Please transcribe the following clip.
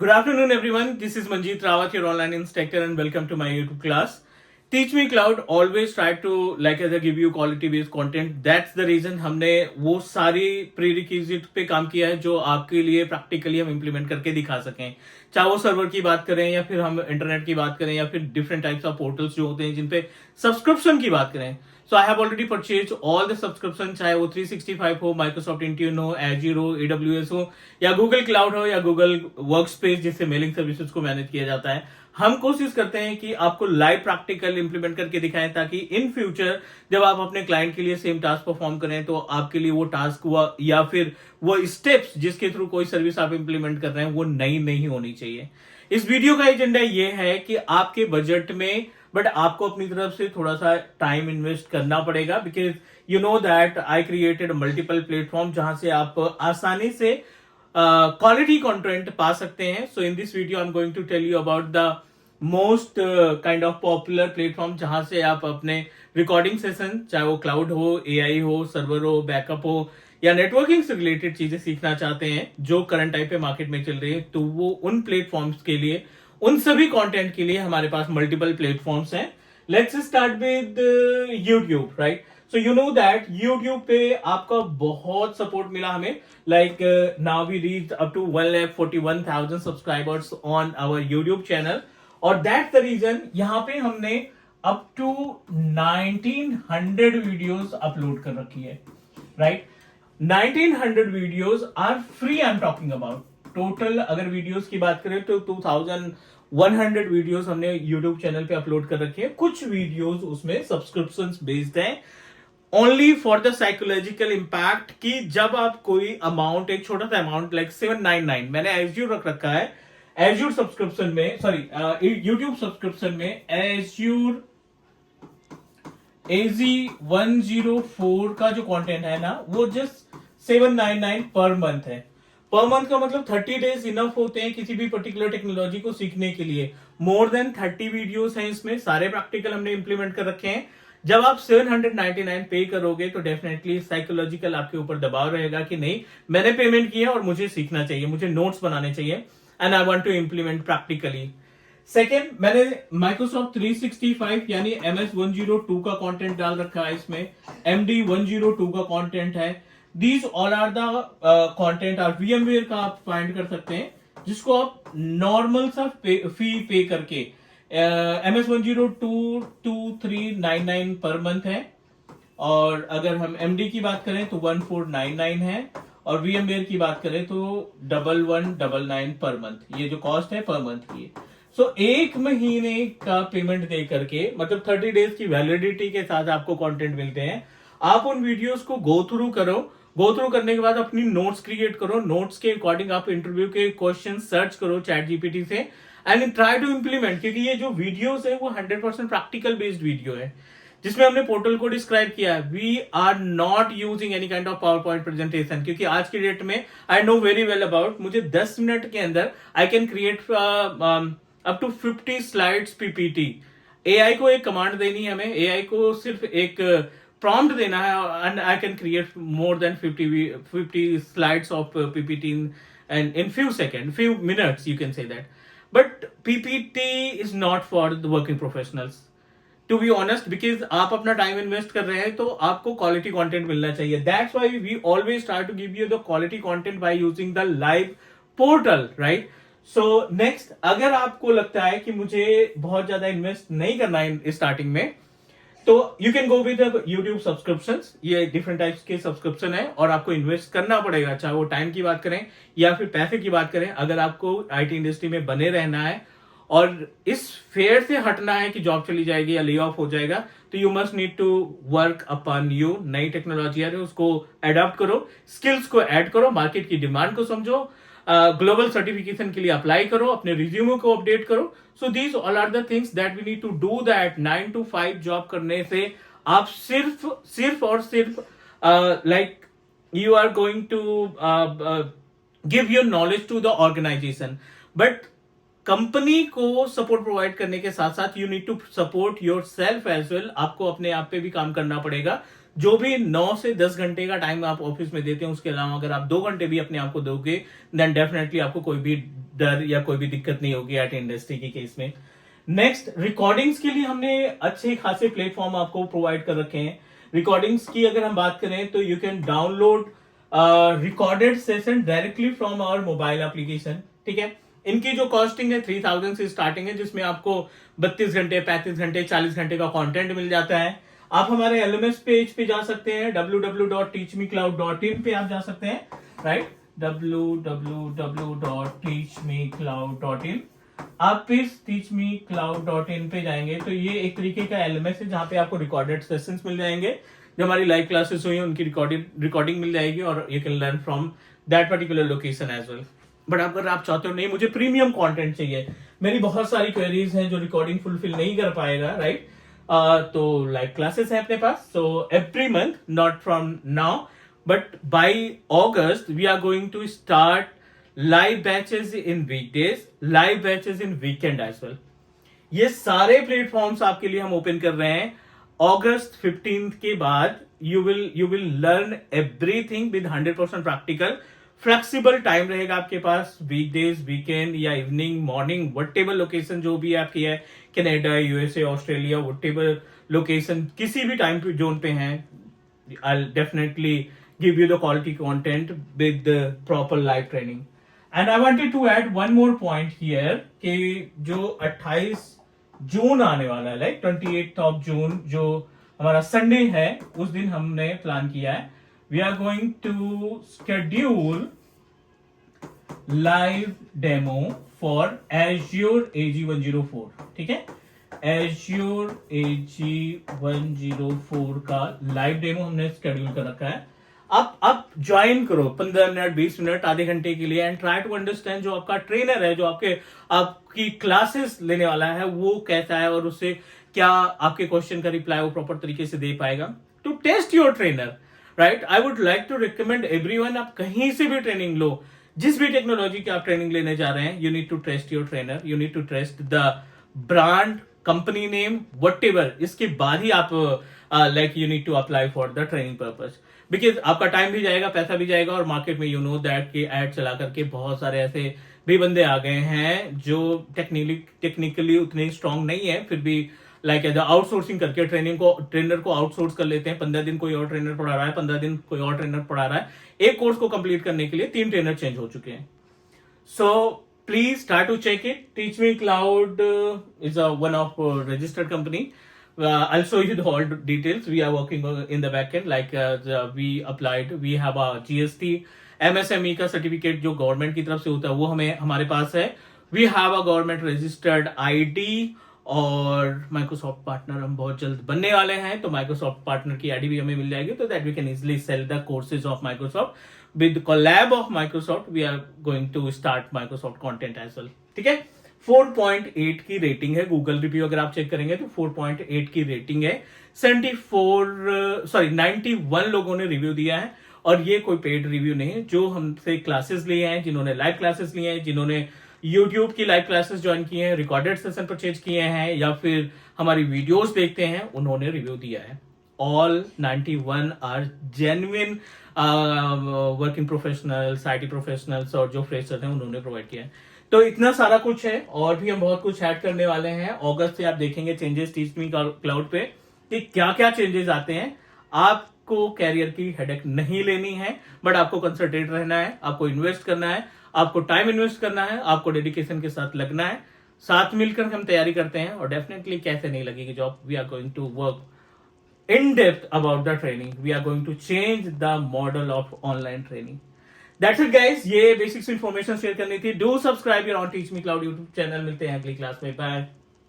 Good afternoon, everyone. This is Manjeet Rawat, your online instructor, and welcome to my YouTube class. Teach Me Cloud always try to like as I give you quality based content. That's the reason हमने वो सारी prerequisite पे काम किया है जो आपके लिए प्रैक्टिकली हम इम्प्लीमेंट करके दिखा सकें. चाहे वो सर्वर की बात करें या फिर हम इंटरनेट की बात करें या फिर डिफरेंट टाइप्स ऑफ पोर्टल्स जो होते हैं जिन पे सब्सक्रिप्शन की बात करें. So I have already purchased all the subscription, चाहे वो 365 हो, Microsoft Intune हो, Azure हो, AWS हो या Google Cloud हो या Google Workspace जिससे मेलिंग सर्विसेज को मैनेज किया जाता है. हम कोशिश करते हैं कि आपको लाइव प्रैक्टिकल इंप्लीमेंट करके दिखाएं ताकि इन फ्यूचर जब आप अपने क्लाइंट के लिए सेम टास्क परफॉर्म करें तो आपके लिए वो टास्क हुआ या फिर वो स्टेप्स जिसके थ्रू कोई सर्विस आप इंप्लीमेंट कर रहे हैं वो नई नहीं होनी चाहिए. इस वीडियो का एजेंडा ये है कि आपके बजट में बट आपको अपनी तरफ से थोड़ा सा टाइम इन्वेस्ट करना पड़ेगा because you know that I created multiple platform जहां से आप आसानी से क्वालिटी कंटेंट पा सकते हैं. So in this video I am going to tell you about the most kind of popular platform जहां से आप अपने रिकॉर्डिंग सेशन चाहे वो क्लाउड हो, एआई हो, सर्वर हो, बैकअप हो या नेटवर्किंग से रिलेटेड चीजें सीखना चाहते हैं जो करंट टाइम पे मार्केट में चल रही है. तो वो उन प्लेटफॉर्म्स के लिए उन सभी कंटेंट के लिए हमारे पास मल्टीपल प्लेटफॉर्म्स हैं. Let's start with YouTube, right. So you know that YouTube पे आपका बहुत सपोर्ट मिला हमें. Like now we reach up to 1,41,000 subscribers on our YouTube channel और दैट्स द रीजन यहाँ पे हमने अप टू 1900 वीडियोस अपलोड कर रखी है, right. 1900 videos are free. I am talking about total अगर वीडियोस की बात करें तो 2100 वीडियोस हमने यूट्यूब चैनल पे अपलोड कर रखे हैं. कुछ वीडियोस उसमें सब्सक्रिप्शंस बेस्ड हैं only for the psychological impact कि जब आप कोई अमाउंट एक छोटा सा अमाउंट लाइक 799 मैंने एज्यूर रख रखा है. एज्यूर सब्सक्रिप्शन में सॉरी यूट्यूब सब्सक्रिप्शन में एज्यूर AZ104 का जो कंटेंट है ना वो जस्ट 799 पर मंथ है. पर मंथ का मतलब 30 डेज इनफ होते हैं किसी भी पर्टिकुलर टेक्नोलॉजी को सीखने के लिए. मोर देन 30 वीडियोस हैं इसमें, सारे प्रैक्टिकल हमने इंप्लीमेंट कर रखे हैं. जब आप 799 पे करोगे तो डेफिनेटली साइकोलॉजिकल आपके ऊपर दबाव रहेगा कि नहीं मैंने पेमेंट किया और मुझे सीखना चाहिए, मुझे नोट्स बनाने चाहिए and I want to implement practically. Second, मैंने माइक्रोसॉफ्ट 365 यानी MS102 का कंटेंट डाल रखा है इसमें. MD102 का कंटेंट है. These all are the content और VMware का आप फाइंड कर सकते हैं जिसको आप नॉर्मल सा फी पे करके MS102 2399 पर मंथ है और अगर हम MD की बात करें तो 1499 है और VMware की बात करें तो 1199 पर मंथ. ये जो कॉस्ट है पर मंथ की. सो एक महीने का पेमेंट दे करके मतलब 30 डेज की वैलिडिटी के साथ आपको कंटेंट मिलते हैं. आप उन वीडियोस को गो थ्रू करो. गो थ्रू करने के बाद अपनी नोट्स क्रिएट करो. नोट्स के अकॉर्डिंग आप इंटरव्यू के क्वेश्चन सर्च करो चैट जीपीटी से एंड ट्राई टू इंप्लीमेंट. क्योंकि ये जो वीडियोस है वो 100% प्रैक्टिकल बेस्ड वीडियो है जिसमें हमने पोर्टल को डिस्क्राइब किया है. We are not using any kind of PowerPoint presentation क्योंकि आज की डेट में I know very well about मुझे 10 मिनट के अंदर I can create up to 50 slides PPT. AI को एक कमांड देनी है हमें, एआई को सिर्फ एक प्रॉम्प्ट देना है and I can create more than 50 slides of PPT in few seconds, few minutes you can say that. But PPT is not for the working professionals. To be honest because आप अपना time invest कर रहे हैं तो आपको quality content मिलना चाहिए. That's why we always try to give you the quality content by using the live portal, right. So next, अगर आपको लगता है कि मुझे बहुत ज्यादा इन्वेस्ट नहीं करना है स्टार्टिंग में तो you can go with YouTube subscriptions. ये डिफरेंट टाइप्स के सब्सक्रिप्शन है और आपको इन्वेस्ट करना पड़ेगा चाहे वो टाइम की बात करें या फिर पैसे की बात करें. अगर आपको आईटी इंडस्ट्री में बने रहना है और इस फेयर से हटना है कि जॉब चली जाएगी या ले ऑफ हो जाएगा तो you must need to work upon you. नई टेक्नोलॉजी है उसको अडॉप्ट करो, स्किल्स को ऐड करो, मार्केट की डिमांड को समझो, ग्लोबल सर्टिफिकेशन के लिए अप्लाई करो, अपने रिज्यूमे को अपडेट करो. So these all are the things that we need to do. That 9 to 5 job करने से आप सिर्फ और सिर्फ like you are going to give your knowledge to the organisation but company को सपोर्ट प्रोवाइड करने के साथ साथ you need to support yourself as well. आपको अपने आप पे भी काम करना पड़ेगा जो भी 9 से 10 घंटे का टाइम आप ऑफिस में देते हैं, उसके अलावा अगर आप 2 घंटे भी अपने आप को दोगे, देन डेफिनेटली आपको कोई भी डर या कोई भी दिक्कत नहीं होगी एट इंडस्ट्री की केस में। नेक्स्ट, रिकॉर्डिंग्स के लिए हमने अच्छे खासे प्लेटफॉर्म आपको प्रोवाइड कर रखे हैं। रिकॉर्डिंग्स की अगर हम बात करें तो you can download recorded session directly from our mobile application, ठीक है। इनकी जो कॉस्टिंग है 3000 से स्टार्टिंग है, जिसमें आपको 32 घंटे, 35 घंटे, 40 घंटे का कंटेंट मिल जाता है। आप हमारे LMS पेज पे जा सकते हैं, www.teachmecloud.in पे आप जा सकते हैं, राइट, www.teachmecloud.in। आप इस teachmecloud.in पे जाएंगे तो ये एक तरीके का LMS है जहां पे आपको रिकॉर्डेड सेशंस मिल जाएंगे, जो हमारी लाइव क्लासेस हुई हैं उनकी रिकॉर्डिंग मिल जाएगी और you can learn from that particular location as well. But अगर आप चाहते हो नहीं मुझे प्रीमियम कंटेंट चाहिए, मेरी बहुत सारी क्वेरीज हैं जो रिकॉर्डिंग फुलफिल नहीं कर पाएगा, राइट, तो लाइव क्लासेस हैं अपने पास। So every month, not from now but by August we are going to start live batches in weekdays, live batches in weekend as well. ये सारे प्लेटफॉर्म्स आपके लिए हम ओपन कर रहे हैं। August 15th के बाद you will learn everything with 100% practical. Flexible time रहेगा आपके पास, वीकडेज, वीकेंड या इवनिंग, मॉर्निंग, वटेवर लोकेशन जो भी आपकी है, Canada, USA, Australia, whatever location, किसी भी टाइम जोन पे हैं, I'll definitely give you the quality content with the proper live training. And I wanted to add one more point here कि जो 28 जून आने वाला है, लाइक 28th ऑफ जून जो हमारा संडे है, उस दिन हमने प्लान किया है we are going to schedule live demo for Azure AG104, ठीक है। Azure AG104 का लाइव डेमो हमने शेड्यूल कर रखा है। आप ज्वाइन करो 15 मिनट, 20 मिनट, आधे घंटे के लिए एंड ट्राई टू अंडरस्टैंड जो आपका ट्रेनर है, जो आपकी क्लासेस लेने वाला है, वो कैसा है और उससे क्या आपके क्वेश्चन का रिप्लाई वो प्रॉपर तरीके से दे पाएगा। To test your trainer, right, I would like to recommend everyone, आप कहीं से भी ट्रेनिंग लो, जिस भी टेक्नोलॉजी की आप ट्रेनिंग लेने जा रहे हैं, you need to trust your trainer, you need to trust the brand, company name, whatever. इसके बाद ही आप like you need to apply for the training purpose, because आपका टाइम भी जाएगा, पैसा भी जाएगा, और मार्केट में यू नो दैट कि एड चला करके बहुत सारे ऐसे भी बंदे आ गए हैं जो टेक्निकली उतने स्ट्रांग नहीं है, फिर भी लाइक आउटसोर्सिंग करके ट्रेनर को आउटसोर्स कर लेते हैं। 15 दिन कोई और ट्रेनर पढ़ा रहा है, 15 दिन कोई और ट्रेनर पढ़ा रहा है। एक कोर्स को कंप्लीट करने के लिए 3 ट्रेनर चेंज हो चुके हैं। सो please try to check it. Teach Me Cloud is one of registered company. I'll show you the all details. We are working in the backend. Like we applied, we have a GST MSME का certificate जो government की तरफ से होता है वो हमारे पास है। We have a government registered ID और माइक्रोसॉफ्ट पार्टनर हम बहुत जल्द बनने वाले हैं, तो माइक्रोसॉफ्ट पार्टनर की आईडी भी हमें मिल जाएगी, तो that we can easily sell the courses of Microsoft. With collab of Microsoft we are going to start Microsoft content as well, ठीक है। 4.8 की रेटिंग है, गूगल रिव्यू अगर आप चेक करेंगे तो 4.8 की रेटिंग है। 91 लोगों ने रिव्यू दिया है, और ये कोई पेड रिव्यू नहीं है। जो हमसे क्लासेस लिए हैं, जिन्होंने लाइव क्लासेस लिए हैं, जिन्होंने YouTube की लाइव क्लासेस ज्वाइन किए हैं, रिकॉर्डेड सेशन परचेज किए हैं, या फिर हमारी वीडियोस देखते हैं, उन्होंने रिव्यू दिया है। All 91 are genuine working professionals, IT professionals, और जो फ्रेशर्स हैं उन्होंने प्रोवाइड किया है। तो इतना सारा कुछ है, और भी हम बहुत कुछ ऐड करने वाले हैं। अगस्त से आप देखेंगे चेंजेस टीच मी क्लाउड पे कि क्या क्या चेंजेस आते हैं। आपको कैरियर की हेडेक नहीं लेनी है, बट आपको कंसंट्रेट रहना है, आपको इन्वेस्ट करना है, आपको टाइम इन्वेस्ट करना है, आपको डेडिकेशन के साथ लगना है। साथ मिलकर हम तैयारी करते हैं, और डेफिनेटली कैसे नहीं लगेगी job. We are going to work in depth about the training. We are going to change the model of online training. That's it guys. ये basics information share करनी थी. Do subscribe here on Teach Me Cloud YouTube channel. मिलते हैं अगली class में. Bye.